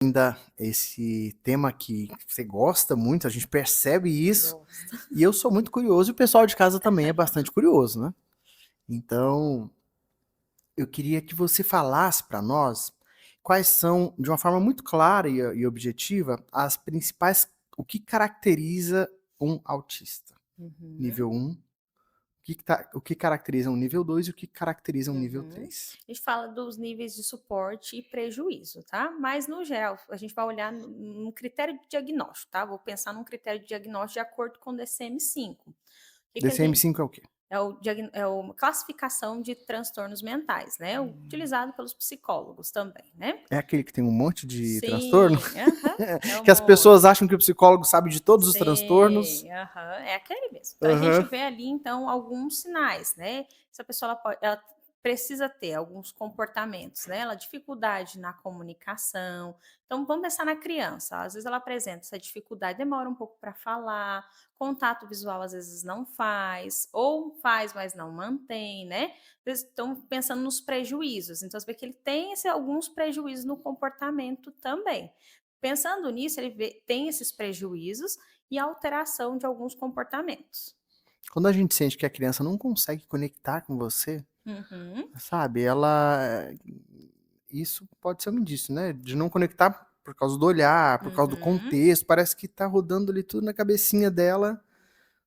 Ainda esse tema que você gosta muito, a gente percebe isso, Gosto. e eu sou muito curioso, e o pessoal de casa também é bastante curioso, né? Então, eu queria que você falasse para nós quais são, de uma forma muito clara e objetiva, as principais, o que caracteriza um autista. Uhum, Nível um, o que caracteriza um nível 2 e o que caracteriza um nível uhum. 3. A gente fala dos níveis de suporte e prejuízo, tá? Mas, no geral, a gente vai olhar no critério de diagnóstico, tá? Vou pensar num critério de diagnóstico de acordo com o DCM-5. O que a gente DCM-5 é o quê? é a classificação de transtornos mentais, né? Utilizado pelos psicólogos também, né? É aquele que tem um monte de transtorno? Sim, aham, é um Que as pessoas monte. acham que o psicólogo sabe de todos os transtornos. Sim, aham, é aquele mesmo. Então a gente Aham. vê ali então alguns sinais, né? Essa pessoa ela precisa ter alguns comportamentos, né? Ela dificuldade na comunicação. Então vamos pensar na criança. Às vezes ela apresenta essa dificuldade, demora um pouco para falar, contato visual às vezes não faz, ou faz, mas não mantém, né? Às vezes estão pensando nos prejuízos. Então você vê que ele tem alguns prejuízos no comportamento também. Pensando nisso, ele tem esses prejuízos e alteração de alguns comportamentos. Quando a gente sente que a criança não consegue conectar com você, Uhum, sabe, ela. Isso pode ser um indício, né? De não conectar por causa do olhar, por causa do uhum. contexto. Parece que tá rodando ali tudo na cabecinha dela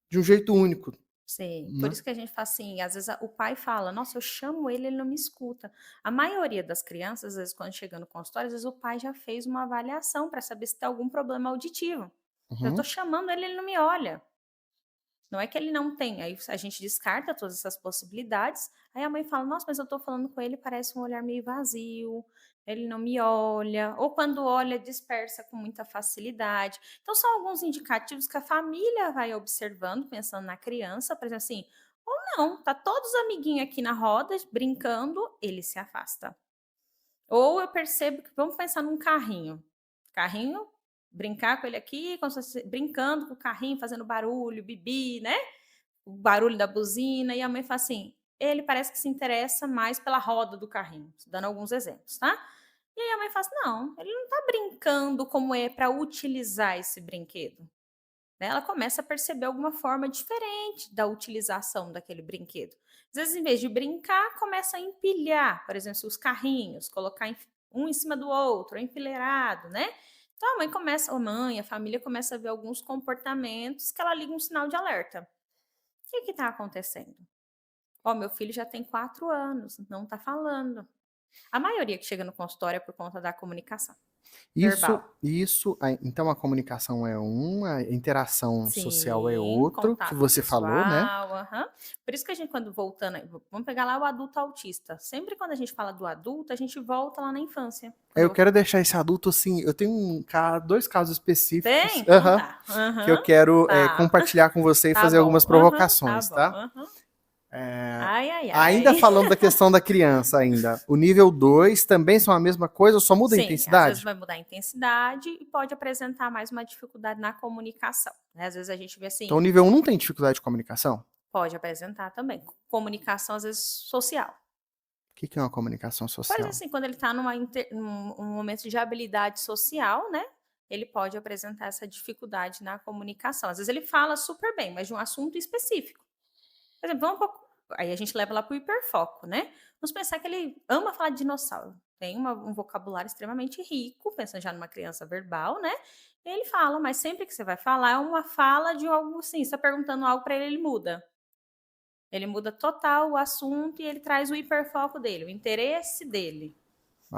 de um jeito único, Sim, por né? isso que a gente fala assim, às vezes o pai fala, nossa, eu chamo ele, ele não me escuta. A maioria das crianças, às vezes, quando chega no consultório, às vezes o pai já fez uma avaliação para saber se tem algum problema auditivo. Eu estou Uhum. chamando ele, ele não me olha. Não é que ele não tem, aí a gente descarta todas essas possibilidades, aí a mãe fala: "Nossa, mas eu tô falando com ele, parece um olhar meio vazio, ele não me olha", ou quando olha, dispersa com muita facilidade. Então são alguns indicativos que a família vai observando, pensando na criança, por exemplo assim, ou não, tá todos os amiguinhos aqui na roda brincando, ele se afasta. Ou eu percebo que vamos pensar num carrinho. Carrinho, brincar com ele aqui, como se fosse brincando com o carrinho, fazendo barulho, bibi, né? O barulho da buzina, e a mãe fala assim: ele parece que se interessa mais pela roda do carrinho, dando alguns exemplos, tá? E aí a mãe fala assim: não, ele não tá brincando como é para utilizar esse brinquedo. Né? Ela começa a perceber alguma forma diferente da utilização daquele brinquedo. Às vezes, em vez de brincar, começa a empilhar, por exemplo, os carrinhos, colocar um em cima do outro, enfileirado, né? Então a mãe começa, a mãe, a família começa a ver alguns comportamentos que ela liga um sinal de alerta. O que está acontecendo? Ó, meu filho já tem 4 anos, não está falando. A maioria que chega no consultório é por conta da comunicação Isso, verbal. isso, então a comunicação é um, a interação social é Sim, outro, que contato você falou, né? visual, aham. Por isso que a gente quando voltando vamos pegar lá o adulto autista, sempre quando a gente fala do adulto, a gente volta lá na infância, quando Eu eu quero deixar esse adulto assim. Eu tenho dois casos tem? específicos, Então aham, tá. que eu Aham. quero Tá. compartilhar com você e Tá fazer algumas bom. Aham, tá provocações, bom. tá? Aham. É, Ai, ai, ainda ai. falando da questão da criança ainda, o nível 2 também são a mesma coisa, só muda a Sim, às vezes intensidade? vai mudar a intensidade e pode apresentar mais uma dificuldade na comunicação, né, às vezes a gente vê Então o assim, nível um não tem dificuldade de comunicação? pode apresentar também, comunicação às vezes social. O que que é uma comunicação Por exemplo, social? assim, quando ele está num momento de habilidade social, né, ele pode apresentar essa dificuldade na comunicação. Às vezes ele fala super bem, mas de um assunto específico. Por exemplo, vamos um pouco aí a gente leva lá para o hiperfoco, né. Vamos pensar que ele ama falar de dinossauro, tem um vocabulário extremamente rico, pensando já numa criança verbal, né, e ele fala, mas sempre que você vai falar, é uma fala de algo assim, você está perguntando algo para ele, ele muda. Ele muda total o assunto e ele traz o hiperfoco dele, o interesse dele.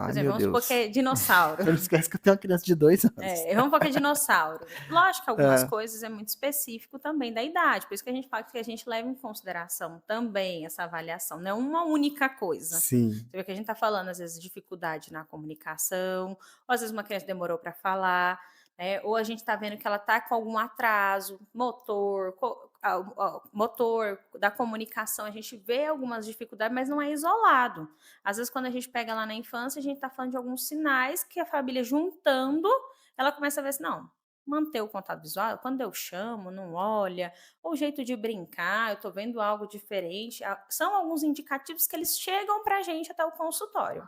Por Ai, exemplo, meu vamos supor que Deus. é dinossauro. Não esquece que eu tenho uma criança de 2 anos. É, vamos supor que é dinossauro. Lógico que algumas É, coisas é muito específico também da idade, por isso que a gente fala que a gente leva em consideração também essa avaliação, não é uma única coisa. sim. Você vê que a gente está falando, às vezes, dificuldade na comunicação, ou às vezes uma criança demorou para falar, né? Ou a gente está vendo que ela está com algum atraso motor, motor da comunicação, a gente vê algumas dificuldades, mas não é isolado. Às vezes, quando a gente pega lá na infância, a gente está falando de alguns sinais que a família juntando, ela começa a ver assim, não, manter o contato visual, quando eu chamo, não olha, ou o jeito de brincar, eu estou vendo algo diferente. São alguns indicativos que eles chegam para a gente até o consultório.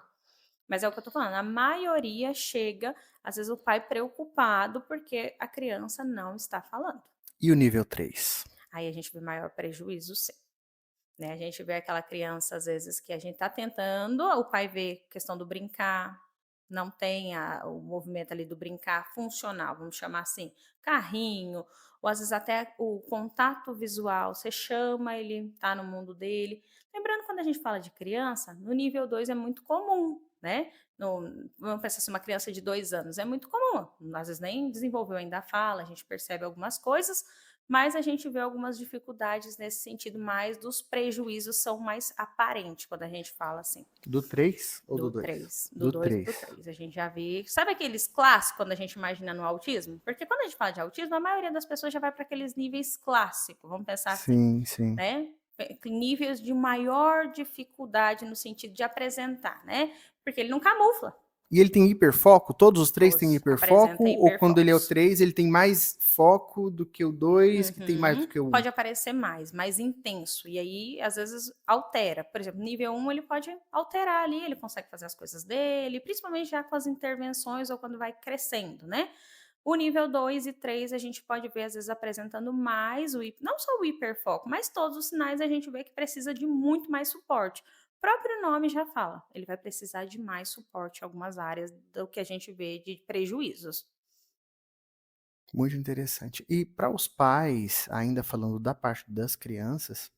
Mas é o que eu tô falando, a maioria chega, às vezes o pai preocupado porque a criança não está falando. E o nível 3? Aí a gente vê maior prejuízo sim, né, a gente vê aquela criança às vezes que a gente tá tentando, o pai vê questão do brincar, não tem o movimento ali do brincar funcional, vamos chamar assim, carrinho, ou às vezes até o contato visual, você chama, ele tá no mundo dele. Lembrando quando a gente fala de criança, no nível 2 é muito comum, né, vamos pensar assim, uma criança de 2 anos, é muito comum, às vezes nem desenvolveu ainda a fala, a gente percebe algumas coisas, mas a gente vê algumas dificuldades nesse sentido, mas dos prejuízos são mais aparentes quando a gente fala assim. Do 3 ou do Do 2? 3, do Do 2 e 3. do 3. A gente já vê. Sabe aqueles clássicos quando a gente imagina no autismo? Porque quando a gente fala de autismo, a maioria das pessoas já vai para aqueles níveis clássicos, vamos pensar assim, Sim, sim. né? Níveis de maior dificuldade no sentido de apresentar, né? Porque ele não camufla. E ele tem hiperfoco? Todos os 3 têm Todos hiperfoco? apresentam Ou quando ele é o hiperfocos. 3, ele tem mais foco do que o 2, que tem mais do Uhum. que o 1? Pode aparecer mais intenso. E aí, às vezes, altera. Por exemplo, nível 1 ele pode alterar ali, ele consegue fazer as coisas dele, principalmente já com as intervenções ou quando vai crescendo, né? O nível 2 e 3 a gente pode ver, às vezes, apresentando mais, não só o hiperfoco, mas todos os sinais a gente vê que precisa de muito mais suporte. O próprio nome já fala, ele vai precisar de mais suporte em algumas áreas do que a gente vê de prejuízos. Muito interessante. E para os pais, ainda falando da parte das crianças,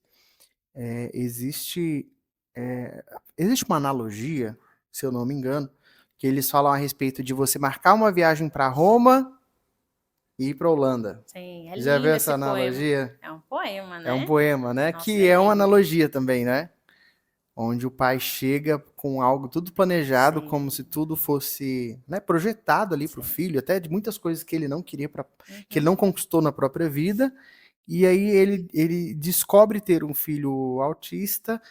eh, existe, eh, existe uma analogia, se eu não me engano, que eles falam a respeito de você marcar uma viagem para Roma e ir para Holanda. Sim, é Já viu lindo essa esse poema. analogia? É um poema, É um né? poema, né? Nossa, Que é é uma lindo. analogia também, né? Onde o pai chega com algo tudo planejado, como se Sim, tudo fosse, né, projetado ali para o sim. filho, até de muitas coisas que ele não queria, que ele não Uhum. conquistou na própria vida. E aí ele descobre ter um filho autista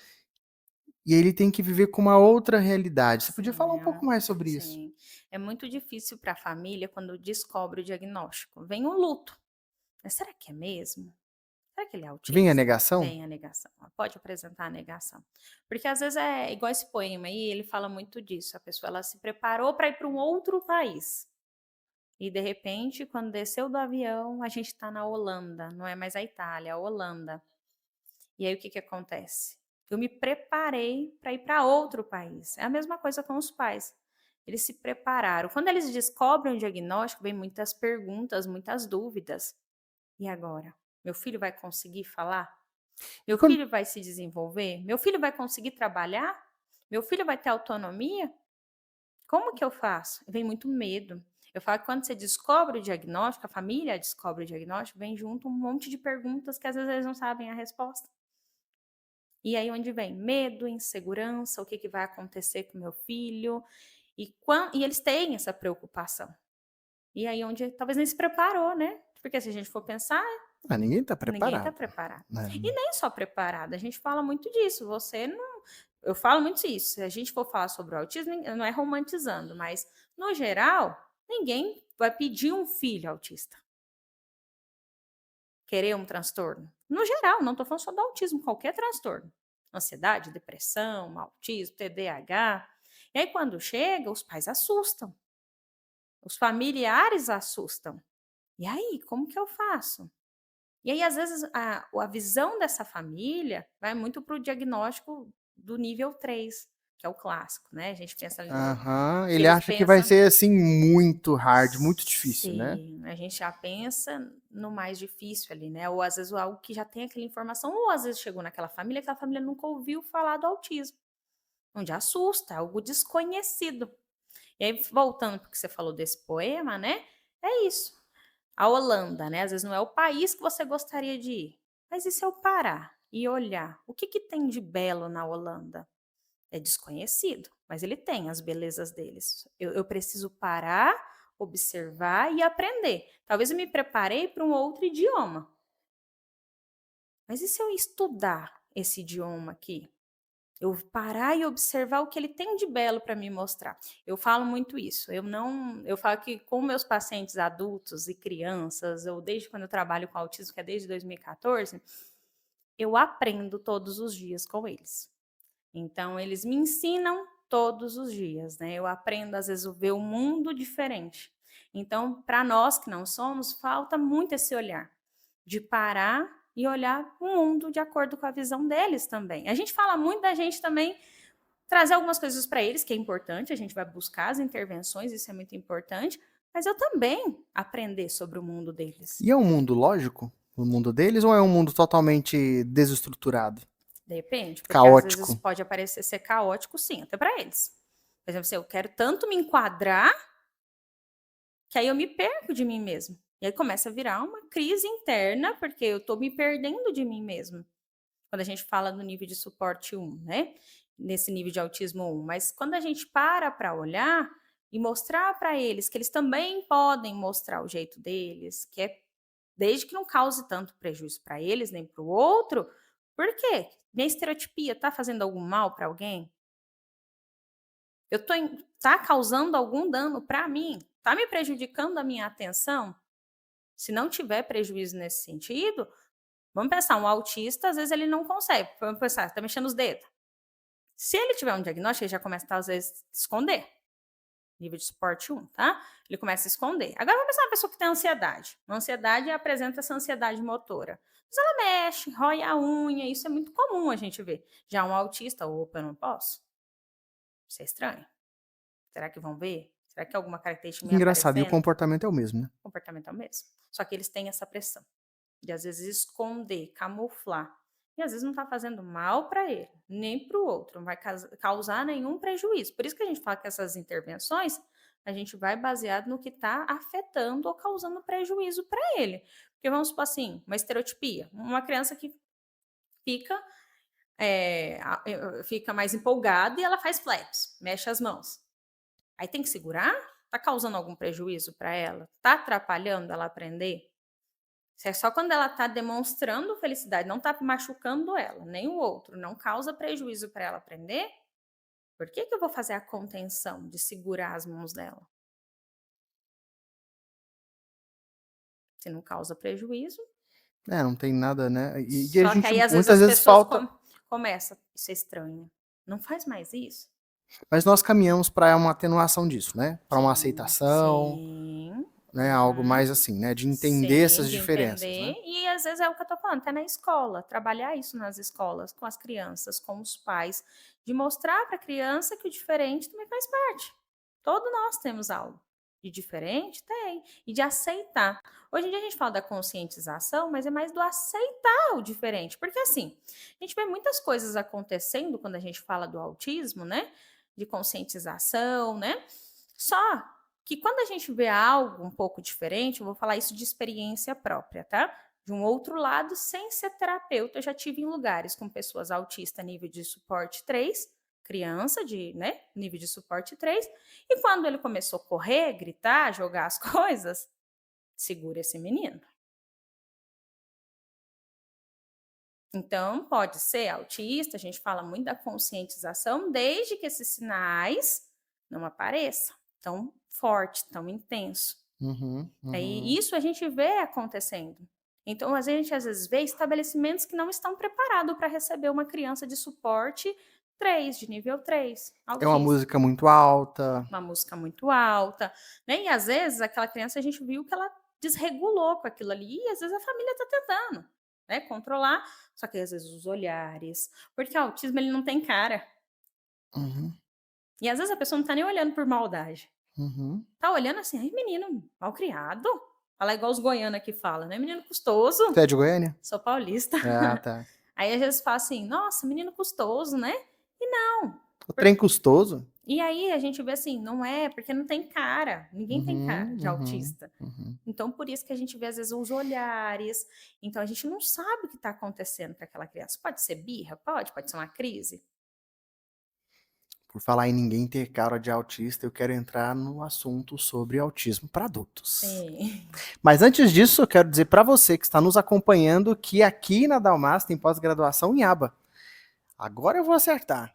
e ele tem que viver com uma outra realidade. Você podia falar Sim, um pouco mais sobre isso? sim. É muito difícil para a família quando descobre o diagnóstico. Vem o luto. Mas será que é mesmo? Será que ele é Vem a autista? negação? Vem a negação. Pode apresentar a negação. Porque às vezes é igual esse poema aí, ele fala muito disso. A pessoa ela se preparou para ir para um outro país. E de repente, quando desceu do avião, a gente está na Holanda, não é mais a Itália, é a Holanda. E aí o que que acontece? Eu me preparei para ir para outro país. É a mesma coisa com os pais. Eles se prepararam. Quando eles descobrem o diagnóstico, vem muitas perguntas, muitas dúvidas. E agora? Meu filho vai conseguir falar? E Meu quando, filho vai se desenvolver? Meu filho vai conseguir trabalhar? Meu filho vai ter autonomia? Como que eu faço? Vem muito medo. Eu falo que quando você descobre o diagnóstico, a família descobre o diagnóstico, vem junto um monte de perguntas que às vezes eles não sabem a resposta. E aí onde vem medo, insegurança, o que, que vai acontecer com meu filho, e eles têm essa preocupação. E aí onde talvez nem se preparou, né? Porque se a gente for pensar, ninguém está ninguém está preparado, preparado. né? E nem só preparado, a gente fala muito disso. Você não. Eu falo muito isso. Se a gente for falar sobre o autismo, não é romantizando, mas no geral, ninguém vai pedir um filho autista. Querer um transtorno. No geral, não estou falando só do autismo, qualquer transtorno. Ansiedade, depressão, autismo, TDAH. E aí, quando chega, os pais assustam. Os familiares assustam. E aí, como que eu faço? E aí, às vezes, a visão dessa família vai muito para o diagnóstico do nível 3, que é o clássico, né? A gente pensa ali no. Aham, Que ele eles acha que vai pensam. ser assim muito hard, muito difícil, né? Sim, a gente já pensa no mais difícil ali, né? Ou às vezes algo que já tem aquela informação, ou às vezes chegou naquela família, aquela família nunca ouviu falar do autismo, onde assusta, é algo desconhecido. E aí, voltando para o que você falou desse poema, né? É isso. A Holanda, né? Às vezes não é o país que você gostaria de ir, mas e se eu parar e olhar o que, que tem de belo na Holanda? É desconhecido, mas ele tem as belezas deles. Eu preciso parar, observar e aprender. Talvez eu me preparei para um outro idioma, mas e se eu estudar esse idioma aqui? Eu parar e observar o que ele tem de belo para me mostrar. Eu falo muito isso. Eu falo que com meus pacientes adultos e crianças, ou desde quando eu trabalho com autismo, que é desde 2014, eu aprendo todos os dias com eles. Então eles me ensinam todos os dias, né? Eu aprendo, às vezes, a ver o mundo diferente. Então, para nós que não somos, falta muito esse olhar de parar e olhar o mundo de acordo com a visão deles também. A gente fala muito da gente também trazer algumas coisas para eles, que é importante, a gente vai buscar as intervenções, isso é muito importante, mas eu também aprender sobre o mundo deles. E é um mundo lógico? O mundo deles ou é um mundo totalmente desestruturado? Depende, porque às vezes Caótico? pode parecer ser caótico, sim, até para eles. Por exemplo, assim, eu quero tanto me enquadrar que aí eu me perco de mim mesmo. E aí começa a virar uma crise interna, porque eu estou me perdendo de mim mesmo. Quando a gente fala no nível de suporte 1, né? Nesse nível de autismo 1. Mas quando a gente para olhar e mostrar para eles que eles também podem mostrar o jeito deles, que é desde que não cause tanto prejuízo para eles nem para o outro, por quê? Minha estereotipia está fazendo algum mal para alguém? Eu tô tá causando algum dano para mim? Tá me prejudicando a minha atenção? Se não tiver prejuízo nesse sentido, vamos pensar, um autista, às vezes ele não consegue. Vamos pensar, tá mexendo os dedos. Se ele tiver um diagnóstico, ele já começa, às vezes, a esconder. Nível de suporte 1, tá? Ele começa a esconder. Agora vamos pensar uma pessoa que tem ansiedade. Uma ansiedade apresenta essa ansiedade motora. Mas ela mexe, rói a unha, isso é muito comum a gente ver. Já um autista, opa, eu não posso. Isso é estranho. Será que vão ver? Será que alguma característica me Engraçado, e o aparecendo? comportamento é o mesmo, né? O comportamento é o mesmo. Só que eles têm essa pressão de, às vezes, esconder, camuflar. E, às vezes, não está fazendo mal para ele, nem para o outro. Não vai causar nenhum prejuízo. Por isso que a gente fala que essas intervenções, a gente vai baseado no que está afetando ou causando prejuízo para ele. Porque, vamos supor assim, uma estereotipia. Uma criança que fica, fica mais empolgada e ela faz flaps, mexe as mãos. Aí tem que segurar? Tá causando algum prejuízo para ela? Tá atrapalhando ela aprender? Se é só quando ela tá demonstrando felicidade, não tá machucando ela, nem o outro, não causa prejuízo para ela aprender, por que eu vou fazer a contenção de segurar as mãos dela? Se não causa prejuízo. É, não tem nada, né? E a Só que gente aí, às vezes, muitas as vezes pessoas falta. começam, isso é estranho. Não faz mais isso? Mas nós caminhamos para uma atenuação disso, né? Para uma Sim, aceitação, sim. né? Algo mais assim, né? De entender Sim, essas de diferenças, né? entender. E às vezes é o que eu tô falando, até na escola, trabalhar isso nas escolas, com as crianças, com os pais, de mostrar para a criança que o diferente também faz parte. Todos nós temos algo de diferente, tem, e de aceitar. Hoje em dia a gente fala da conscientização, mas é mais do aceitar o diferente, porque assim, a gente vê muitas coisas acontecendo quando a gente fala do autismo, né? De conscientização, né? Só que quando a gente vê algo um pouco diferente, eu vou falar isso de experiência própria, tá? De um outro lado, sem ser terapeuta, eu já tive em lugares com pessoas autistas nível de suporte 3, criança de, né, nível de suporte 3, e quando ele começou a correr, gritar, jogar as coisas, segura esse menino. Então, pode ser autista, a gente fala muito da conscientização, desde que esses sinais não apareçam tão forte, tão intenso. Uhum, E isso a gente vê acontecendo. Então, a gente às vezes vê estabelecimentos que não estão preparados para receber uma criança de suporte 3, de nível 3, é uma autista. música muito alta. Uma música muito alta, né? E às vezes aquela criança a gente viu que ela desregulou com aquilo ali, e às vezes a família está tentando, né, controlar, só que às vezes os olhares, porque o autismo ele não tem cara. Uhum, E às vezes a pessoa não está nem olhando por maldade. uhum. Tá olhando assim, ai, menino mal criado. Fala igual os goianos que falam, né? Menino custoso. Você é de Goiânia? Sou paulista. Ah, tá. Aí às vezes fala assim, nossa, menino custoso, né? E não. O trem custoso? E aí a gente vê assim, não é, porque não tem cara. Ninguém tem cara Uhum, de uhum, autista. uhum. Então, por isso que a gente vê, às vezes, os olhares. Então, a gente não sabe o que está acontecendo com aquela criança. Pode ser birra? Pode ser uma crise. Por falar em ninguém ter cara de autista, eu quero entrar no assunto sobre autismo para adultos. Sim. Mas antes disso, eu quero dizer para você que está nos acompanhando que aqui na Dalmas tem pós-graduação em aba. Agora eu vou acertar.